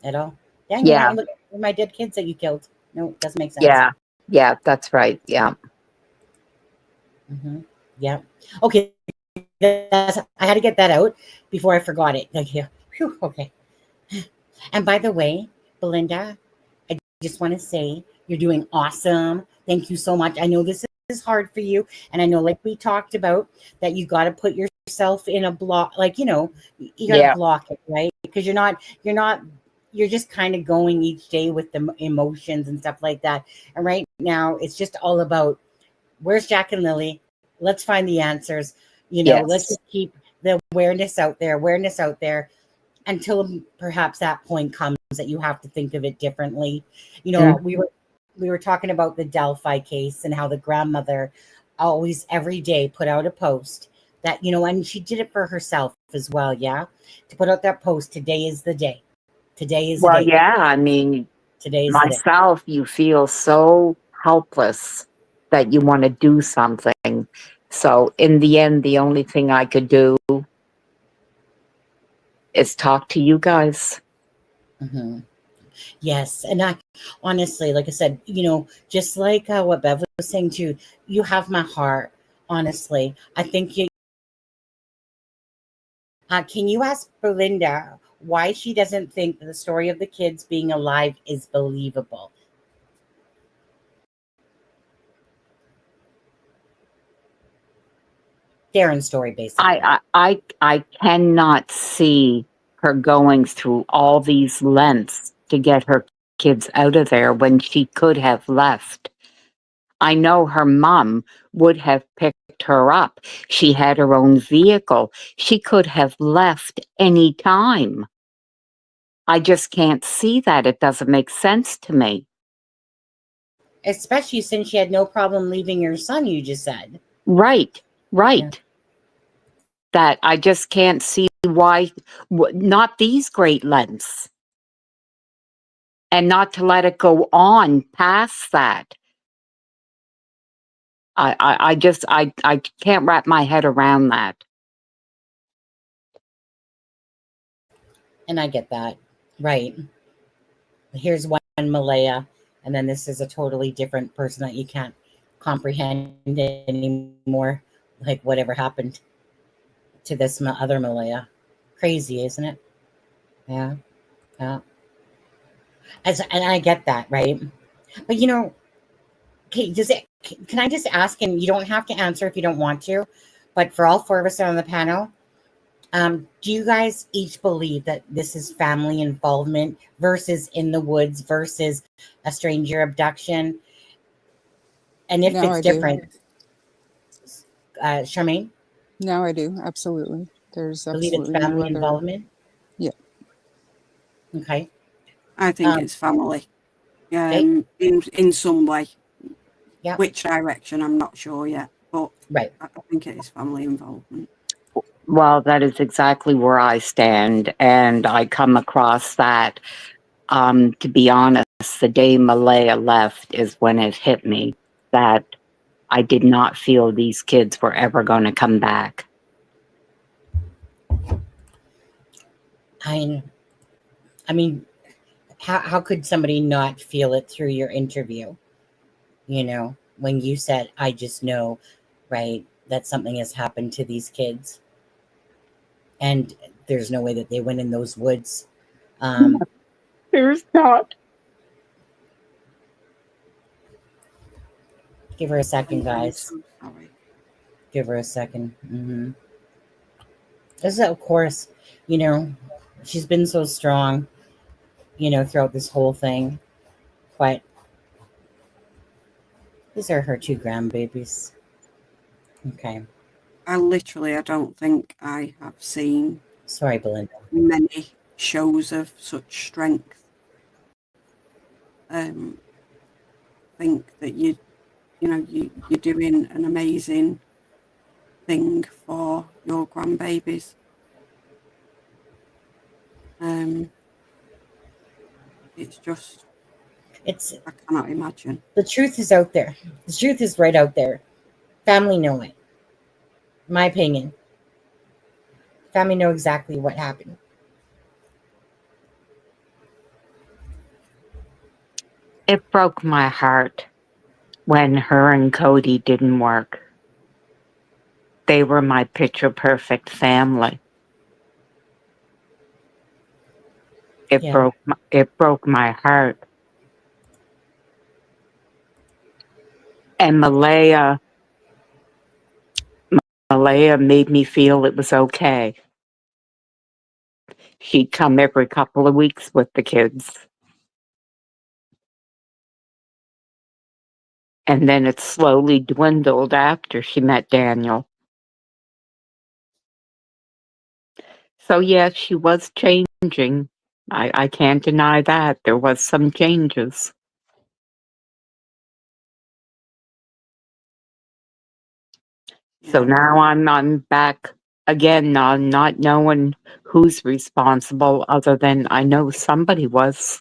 at all. Daniel, why aren't you looking for my dead kids that you killed? No, it doesn't make sense. Yeah. Yeah, that's right. Yeah. Mm-hmm. Yeah. Okay. I had to get that out before I forgot it. Like, yeah. Whew, okay. And by the way, Belinda, I just want to say you're doing awesome. Thank you so much. I know this is hard for you. And I know, like we talked about, that you got to put yourself in a block, like, you know, you got to block it, right? Because you're just kind of going each day with the emotions and stuff like that. And right now, it's just all about, where's Jack and Lilly? Let's find the answers. You know, let's just keep the awareness out there until perhaps that point comes that you have to think of it differently. You know, we were talking about the Delphi case and how the grandmother always every day put out a post that, you know, and she did it for herself as well. Yeah. To put out that post, today is the day. Today is the day. Well, yeah, I mean, today's myself, you feel so helpless that you want to do something. So in the end, the only thing I could do is talk to you guys. Mm-hmm. Yes. And I honestly, like I said, you know, just like what Bev was saying too, you have my heart, honestly. I think you can you ask Belinda why she doesn't think that the story of the kids being alive is believable? Darren's story, basically. I cannot see her going through all these lengths to get her kids out of there when she could have left. I know her mom would have picked her up. She had her own vehicle. She could have left any time. I just can't see that. It doesn't make sense to me. Especially since she had no problem leaving her son, you just said. Right. Yeah. That I just can't see why, not these great lengths. And not to let it go on past that. I can't wrap my head around that. And I get that. Right. here's one Malehya, and then this is a totally different person that you can't comprehend anymore. Like whatever happened to this other Malehya. Crazy, isn't it? Yeah, yeah. And I get that, right? But you know, okay, can I just ask, and you don't have to answer if you don't want to, but for all four of us on the panel, do you guys each believe that this is family involvement versus in the woods versus a stranger abduction? And if Now it's I do. different, Charmaine, Now I do. Absolutely. There's believe it's absolutely no family other. involvement? Yeah. Okay. I think Um, it's family. okay. In some way. Yeah. Which direction, I'm not sure yet, but Right. I think it is family involvement. Well, that is exactly where I stand, and I come across that. To be honest, the day Malehya left is when it hit me that I did not feel these kids were ever going to come back. I mean, how could somebody not feel it through your interview? You know, when you said, I just know, right, that something has happened to these kids. And there's no way that they went in those woods. There's not. Give her a second, I'm guys. so sorry. Give her a second. This is, of course, you know, she's been so strong, you know, throughout this whole thing. But these are her 2 grandbabies. Okay. I don't think I have seen Sorry, Belinda. many shows of such strength. Think that you're doing an amazing thing for your grandbabies. It's just, I cannot imagine. The truth is out there. The truth is right out there. Family know it. My opinion. Family know exactly what happened. It broke my heart when her and Cody didn't work. They were my picture perfect family. It broke my heart. And Malehya made me feel it was okay. She'd come every couple of weeks with the kids. And then it slowly dwindled after she met Daniel. So yes, she was changing. I can't deny that. There was some changes. So now I'm back again, not knowing who's responsible other than I know somebody was.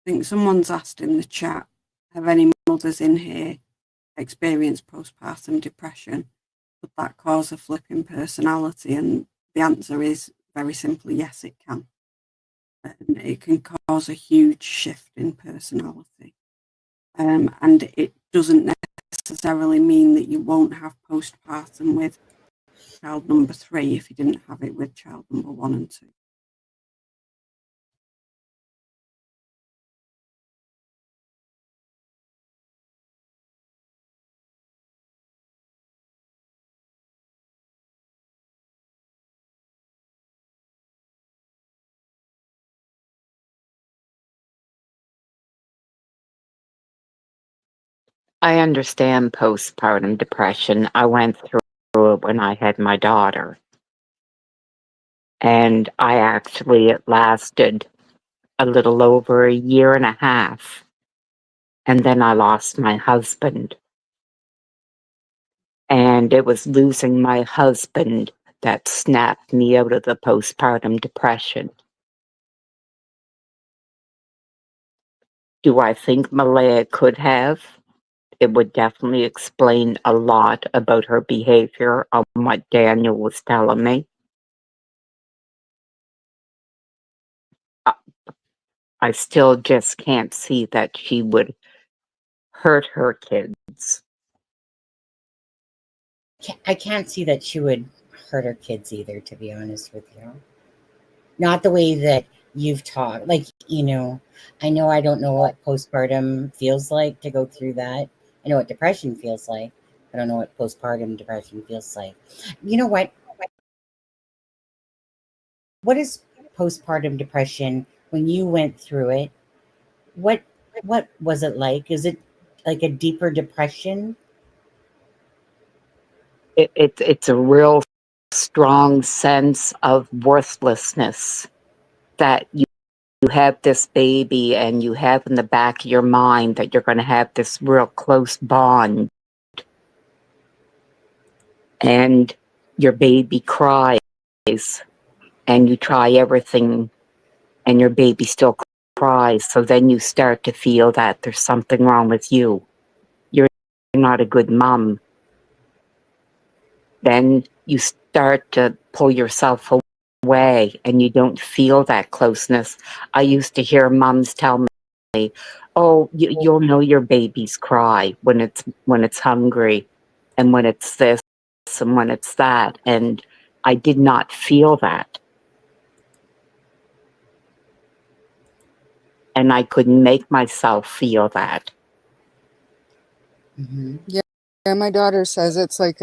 I think someone's asked in the chat, have any mothers in here experienced postpartum depression? Could that cause a flip in personality? And the answer is very simply, yes, it can. And it can cause a huge shift in personality. And it doesn't necessarily mean that you won't have postpartum with child number 3 if you didn't have it with child number 1 and 2. I understand postpartum depression. I went through it when I had my daughter. And it lasted a little over 1.5 years. And then I lost my husband. And it was losing my husband that snapped me out of the postpartum depression. Do I think Malehya could have? it would definitely explain a lot about her behavior on what Daniel was telling me. I still just can't see that she would hurt her kids. I can't see that she would hurt her kids either, to be honest with you. Not the way that you've talked. Like, I know I don't know what postpartum feels like to go through that. I know what depression feels like. I don't know what postpartum depression feels like. You know what? What is postpartum depression when you went through it? What was it like? Is it like a deeper depression? It's a real strong sense of worthlessness that you have this baby and you have in the back of your mind that you're going to have this real close bond, and your baby cries and you try everything and your baby still cries. So then you start to feel that there's something wrong with you. You're not a good mom. Then you start to pull yourself away and you don't feel that closeness. I used to hear moms tell me, oh, you'll know your baby's cry when it's hungry and when it's this and when it's that. And I did not feel that. And I couldn't make myself feel that. Mm-hmm. Yeah, my daughter says it's like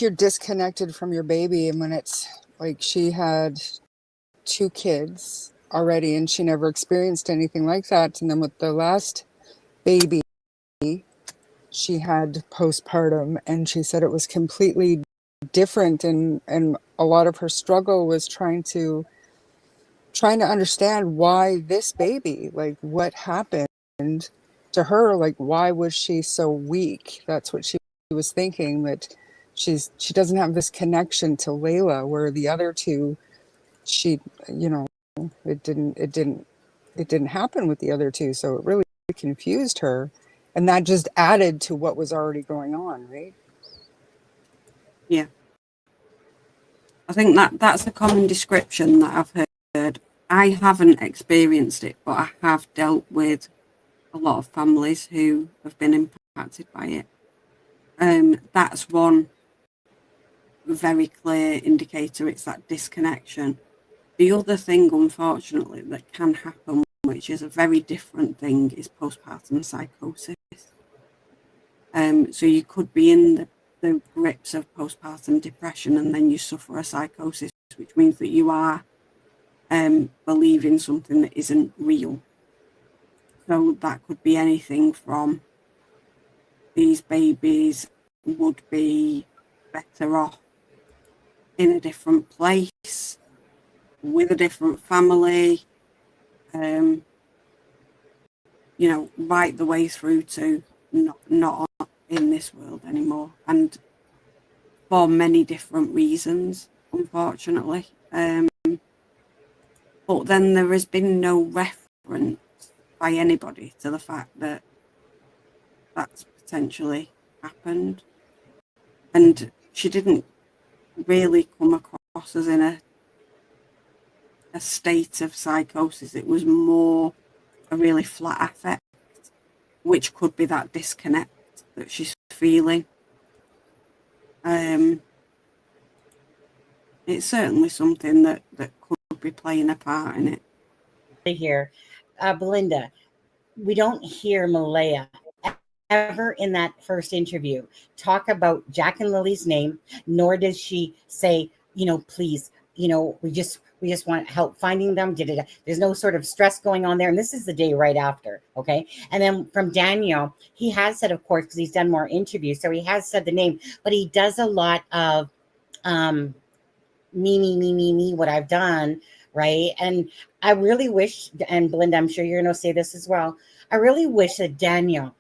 you're disconnected from your baby, and when it's like she had 2 kids already and she never experienced anything like that, and then with the last baby she had postpartum, and she said it was completely different, and a lot of her struggle was trying to understand why this baby, like what happened to her, like why was she so weak. That's what she was thinking, that she doesn't have this connection to Layla, where the other 2, she, it didn't happen with the other 2, so it really confused her, and that just added to what was already going on, right? Yeah. I think that's a common description that I've heard. I haven't experienced it, but I have dealt with a lot of families who have been impacted by it. That's one very clear indicator. It's that disconnection. The other thing, unfortunately, that can happen, which is a very different thing, is postpartum psychosis. So you could be in the grips of postpartum depression and then you suffer a psychosis, which means that you are believing something that isn't real. So that could be anything from these babies would be better off in a different place, with a different family, right the way through to not in this world anymore, and for many different reasons, unfortunately. But then there has been no reference by anybody to the fact that that's potentially happened. And she didn't really come across as in a state of psychosis. It was more a really flat affect, which could be that disconnect that she's feeling. It's certainly something that could be playing a part in it. Here, Belinda, we don't hear Malehya ever in that first interview talk about Jack and Lily's name, nor does she say, please, we just want help finding them. There's no sort of stress going on there. And this is the day right after. Okay. And then from Daniel, he has said, of course, because he's done more interviews, so he has said the name, but he does a lot of me, what I've done. Right. And I really wish, and Belinda, I'm sure you're going to say this as well, I really wish that Daniel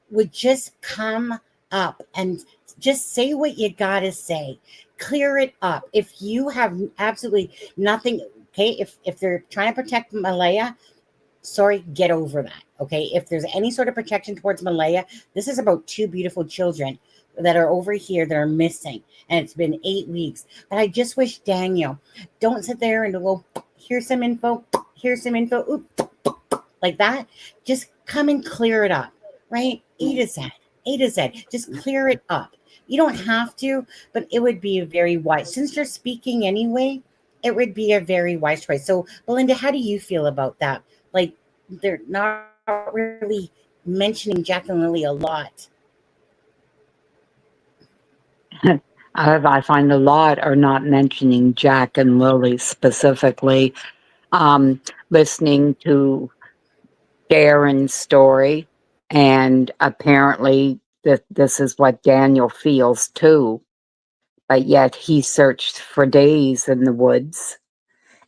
would just come up and just say what you got to say. Clear it up. If you have absolutely nothing, okay, if they're trying to protect Malehya, Sorry, get over that. Okay. If there's any sort of protection towards Malehya, this is about two beautiful children that are over here that are missing. And it's been 8 weeks. But I just wish, Daniel, don't sit there and go, here's some info, oop, like that. Just come and clear it up, right? A to Z. Just clear it up. You don't have to, but it would be a very wise, since you're speaking anyway, it would be a very wise choice. So, Belinda, how do you feel about that? Like, they're not really mentioning Jack and Lilly a lot. I find a lot are not mentioning Jack and Lilly specifically. Listening to Darren's story, and apparently this is what Daniel feels too, but yet he searched for days in the woods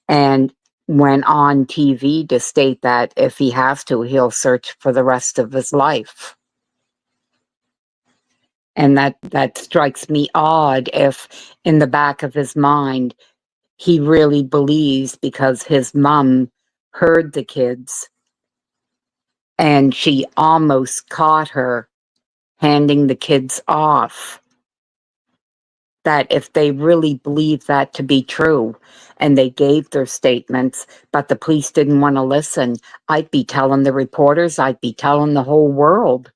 and went on TV to state that if he has to, he'll search for the rest of his life. And that strikes me odd if in the back of his mind he really believes because his mom heard the kids and she almost caught her handing the kids off, that if they really believe that to be true and they gave their statements, but the police didn't want to listen, I'd be telling the reporters, I'd be telling the whole world.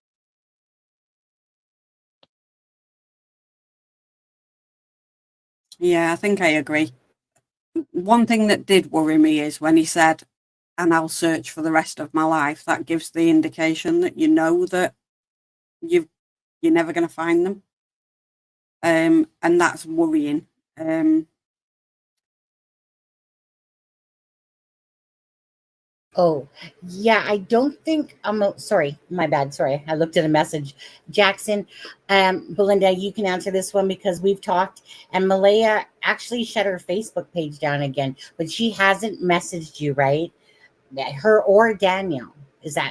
Yeah, I think I agree. One thing that did worry me is when he said, and I'll search for the rest of my life. That gives the indication that you know that you're never going to find them. And that's worrying. Oh, yeah, I don't think sorry, my bad. Sorry, I looked at a message. Jackson, Belinda, you can answer this one because we've talked, and Malehya actually shut her Facebook page down again, but she hasn't messaged you, right? Her or Daniel.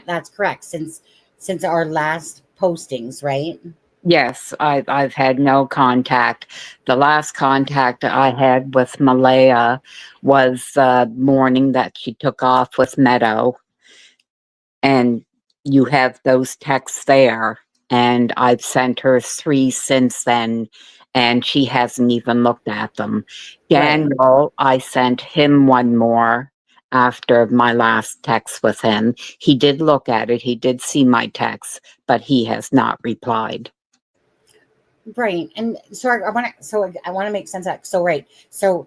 That's correct since our last postings, right? Yes, I've had no contact. The last contact I had with Malehya was the morning that she took off with Meadow, and you have those texts there. And I've sent her 3 since then, and she hasn't even looked at them. Daniel, I sent him one more after my last text with him. He did look at it. He did see my text, but he has not replied. Right. And so I want to make sense of that. So, right. So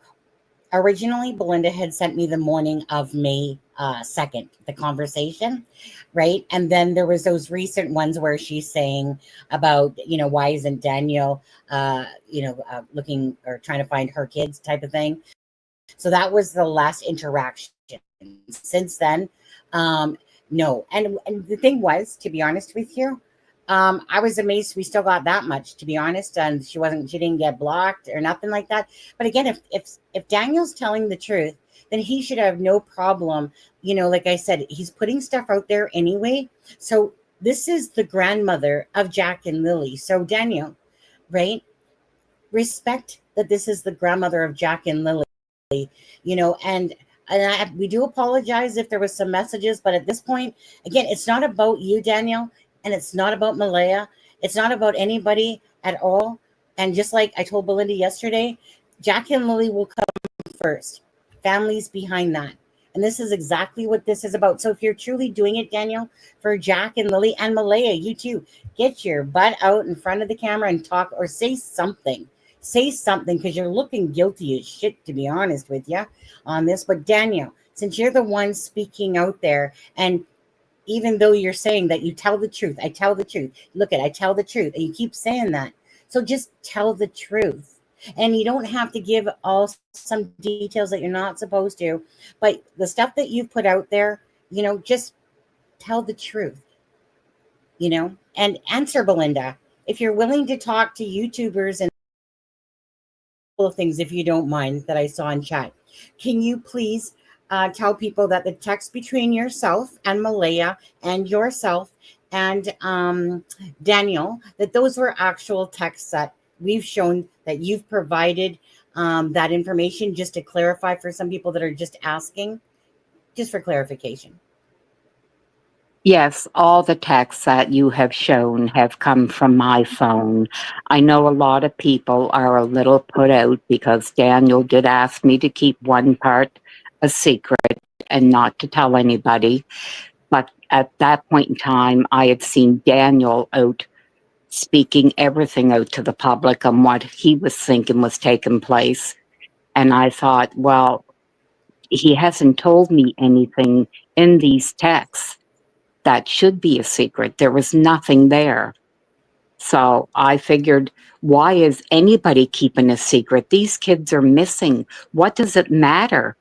originally Belinda had sent me the morning of May 2nd, the conversation, right? And then there was those recent ones where she's saying about, why isn't Daniel, looking or trying to find her kids type of thing. So that was the last interaction. Since then, no. And the thing was, to be honest with you, I was amazed we still got that much, to be honest, and she didn't get blocked or nothing like that. But again, if Daniel's telling the truth, then he should have no problem. Like I said, he's putting stuff out there anyway. So this is the grandmother of Jack and Lilly. So Daniel, right? Respect that this is the grandmother of Jack and Lilly, and we do apologize if there was some messages, but at this point, again, it's not about you, Daniel. And it's not about Malehya. It's not about anybody at all. And just like I told Belinda yesterday, Jack and Lilly will come first. Families behind that. And this is exactly what this is about. So if you're truly doing it, Daniel, for Jack and Lilly and Malehya, you too, get your butt out in front of the camera and talk or say something. Say something, because you're looking guilty as shit, to be honest with you, on this. But Daniel, since you're the one speaking out there, and even though you're saying that you tell the truth, I tell the truth. Look I tell the truth. And you keep saying that. So just tell the truth. And you don't have to give some details that you're not supposed to. But the stuff that you've put out there, just tell the truth. And answer Belinda. If you're willing to talk to YouTubers and things, if you don't mind, that I saw in chat, can you please tell people that the text between yourself and Malehya and yourself and Daniel, that those were actual texts that we've shown that you've provided that information, just to clarify for some people that are just asking, just for clarification. Yes, all the texts that you have shown have come from my phone. I know a lot of people are a little put out because Daniel did ask me to keep one part a secret and not to tell anybody. But at that point in time, I had seen Daniel out speaking everything out to the public on what he was thinking was taking place. And I thought, well, he hasn't told me anything in these texts that should be a secret. There was nothing there. So I figured, why is anybody keeping a secret? These kids are missing. What does it matter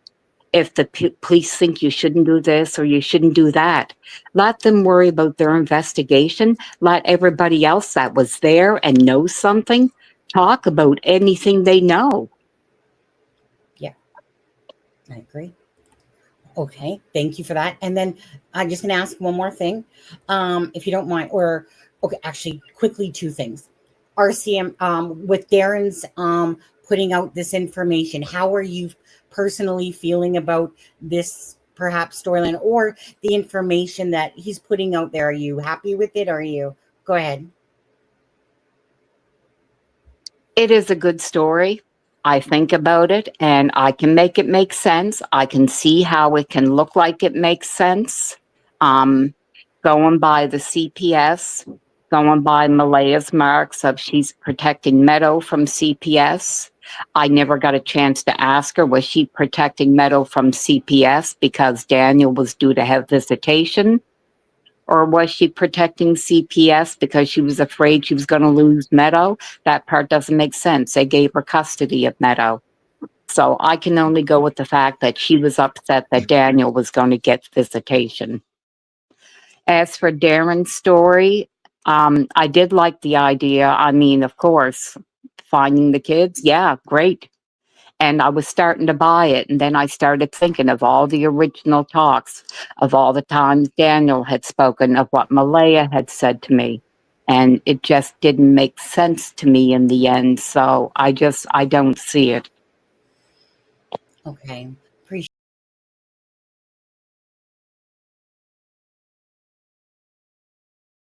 if the police think you shouldn't do this or you shouldn't do that? Let them worry about their investigation. Let everybody else that was there and knows something talk about anything they know. Yeah, I agree. Okay, thank you for that. And then I'm just going to ask one more thing, if you don't mind. Or okay, actually, quickly, two things. RCM, with Darren's putting out this information, how are you personally feeling about this perhaps storyline or the information that he's putting out there? Are you happy with it? Or are you? Go ahead. It is a good story. I think about it and I can make it make sense. I can see how it can look like it makes sense. Going by the CPS, going by Malehya's marks of she's protecting Meadow from CPS. I never got a chance to ask her, was she protecting Meadow from CPS because Daniel was due to have visitation? Or was she protecting CPS because she was afraid she was going to lose Meadow? That part doesn't make sense. They gave her custody of Meadow. So I can only go with the fact that she was upset that Daniel was going to get visitation. As for Darren's story, I did like the idea. I mean, of course, finding the kids, yeah, great. And I was starting to buy it. And then I started thinking of all the original talks, of all the times Daniel had spoken, of what Malehya had said to me. And it just didn't make sense to me in the end. So I don't see it. Okay.